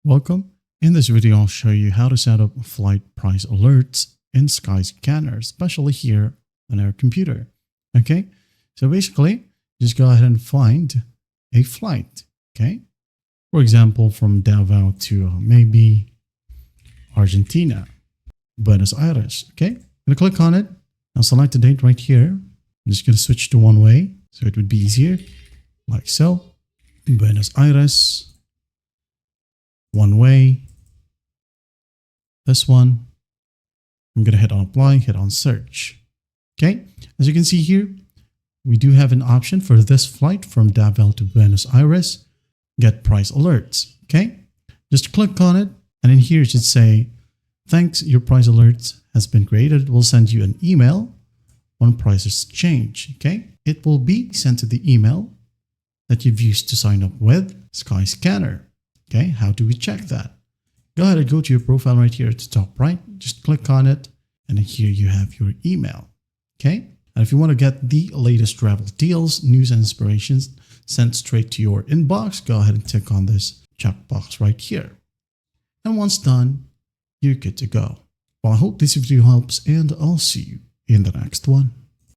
Welcome. In this video, I'll show you how to set up flight price alerts in Skyscanner, especially here on our computer. Okay, so basically, just go ahead and find a flight. Okay, for example, from Davao to maybe Argentina, Buenos Aires. Okay, I'm gonna click on it. Now select the date right here. I'm just gonna switch to one way so it would be easier, like so. Buenos Aires. One way, this one. I'm going to hit on apply, hit on search. Okay, as you can see here, we do have an option for this flight from Davao to Buenos Aires, get price alerts. Okay, just click on it, and in here it should say, thanks, your price alert has been created. We'll send you an email when prices change. Okay, it will be sent to the email that you've used to sign up with Skyscanner. Okay, how do we check that? Go ahead and go to your profile right here at the top right. Just click on it, and then here you have your email. Okay, and if you want to get the latest travel deals, news, and inspirations sent straight to your inbox, go ahead and tick on this checkbox right here. And once done, you're good to go. Well, I hope this video helps, and I'll see you in the next one.